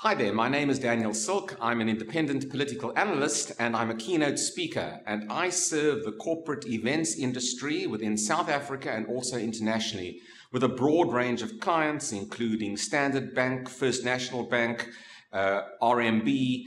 Hi there, my name is Daniel Silke. I'm an independent political analyst and I'm a keynote speaker, and I serve the corporate events industry within South Africa and also internationally with a broad range of clients including Standard Bank, First National Bank, RMB,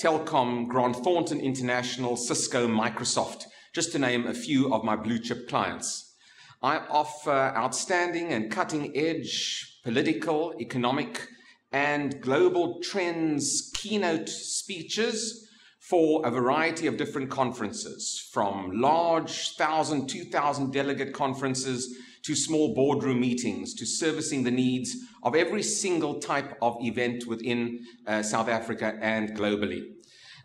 Telkom, Grant Thornton International, Cisco, Microsoft, just to name a few of my blue chip clients. I offer outstanding and cutting edge political, economic, and global trends keynote speeches for a variety of different conferences, from large 1,000, 2,000 delegate conferences to small boardroom meetings, to servicing the needs of every single type of event within South Africa and globally.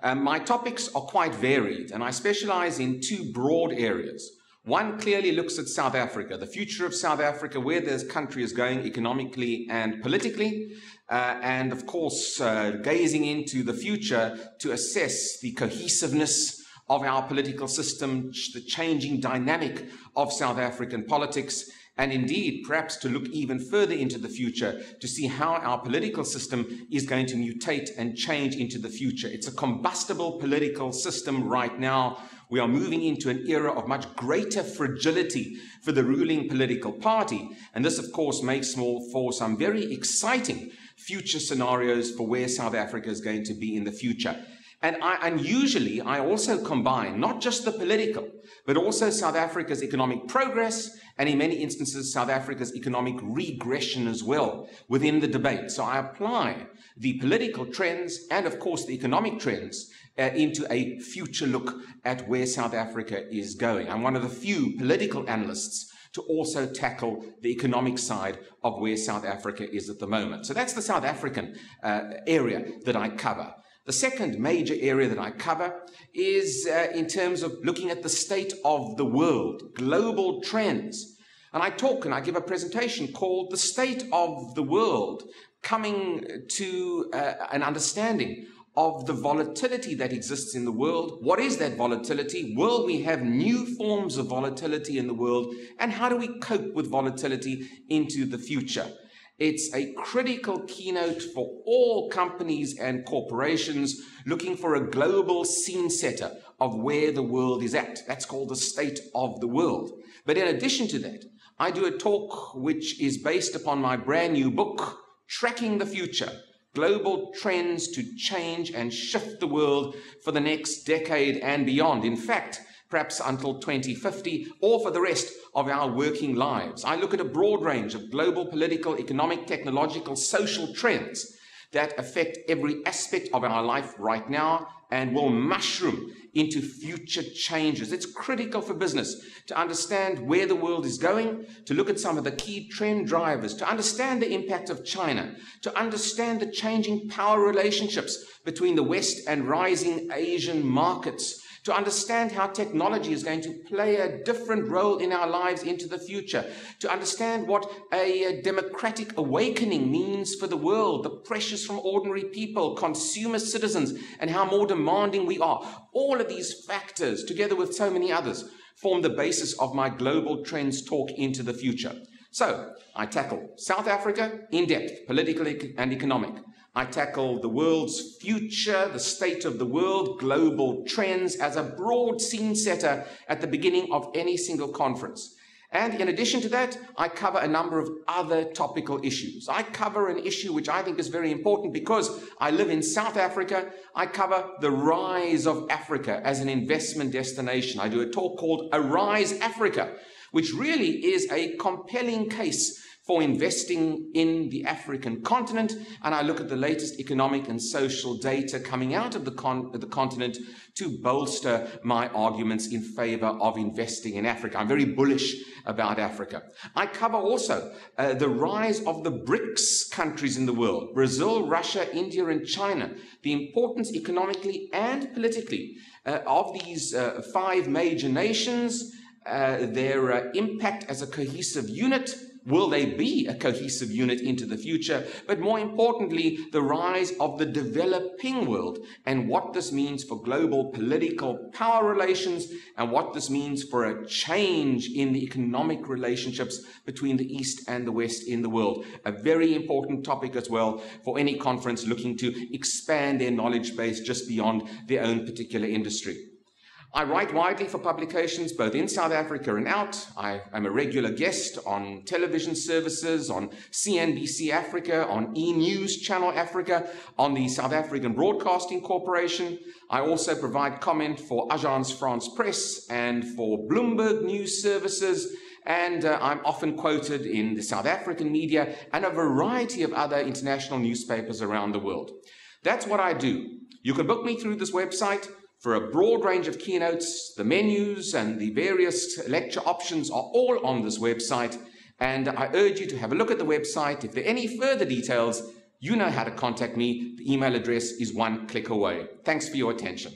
My topics are quite varied, and I specialize in two broad areas. One clearly looks at South Africa, the future of South Africa, where this country is going economically and politically, and of course, gazing into the future to assess the cohesiveness of our political system, the changing dynamic of South African politics, and indeed, perhaps to look even further into the future to see how our political system is going to mutate and change into the future. It's a combustible political system right now. We are moving into an era of much greater fragility for the ruling political party. And this, of course, makes for some very exciting future scenarios for where South Africa is going to be in the future. And usually I also combine not just the political, but also South Africa's economic progress, and in many instances, South Africa's economic regression as well within the debate. So I apply the political trends and, of course, the economic trends into a future look at where South Africa is going. I'm one of the few political analysts to also tackle the economic side of where South Africa is at the moment. So that's the South African area that I cover. The second major area that I cover is in terms of looking at the state of the world, global trends. And I talk and I give a presentation called The State of the World, coming to an understanding of the volatility that exists in the world. What is that volatility? Will we have new forms of volatility in the world? And how do we cope with volatility into the future? It's a critical keynote for all companies and corporations looking for a global scene setter of where the world is at. That's called the state of the world. But in addition to that, I do a talk which is based upon my brand new book, Tracking the Future, Global Trends to Change and Shift the World for the next decade and beyond. In fact, perhaps until 2050, or for the rest of our working lives. I look at a broad range of global, political, economic, technological, social trends that affect every aspect of our life right now and will mushroom into future changes. It's critical for business to understand where the world is going, to look at some of the key trend drivers, to understand the impact of China, to understand the changing power relationships between the West and rising Asian markets, to understand how technology is going to play a different role in our lives into the future, to understand what a democratic awakening means for the world, the pressures from ordinary people, consumer citizens, and how more demanding we are. All of these factors, together with so many others, form the basis of my global trends talk into the future. So I tackle South Africa in depth, politically and economic. I tackle the world's future, the state of the world, global trends as a broad scene setter at the beginning of any single conference. And in addition to that, I cover a number of other topical issues. I cover an issue which I think is very important because I live in South Africa. I cover the rise of Africa as an investment destination. I do a talk called Arise Africa, which really is a compelling case for investing in the African continent, and I look at the latest economic and social data coming out of the continent to bolster my arguments in favor of investing in Africa. I'm very bullish about Africa. I cover also the rise of the BRICS countries in the world, Brazil, Russia, India, and China, the importance economically and politically of these five major nations, their impact as a cohesive unit. Will they be a cohesive unit into the future? But more importantly, the rise of the developing world and what this means for global political power relations and what this means for a change in the economic relationships between the East and the West in the world. A very important topic as well for any conference looking to expand their knowledge base just beyond their own particular industry. I write widely for publications both in South Africa and out. I am a regular guest on television services, on CNBC Africa, on E-News Channel Africa, on the South African Broadcasting Corporation. I also provide comment for Agence France Presse and for Bloomberg News Services. And I'm often quoted in the South African media and a variety of other international newspapers around the world. That's what I do. You can book me through this website. For a broad range of keynotes, the menus and the various lecture options are all on this website, and I urge you to have a look at the website. If there are any further details, you know how to contact me. The email address is one click away. Thanks for your attention.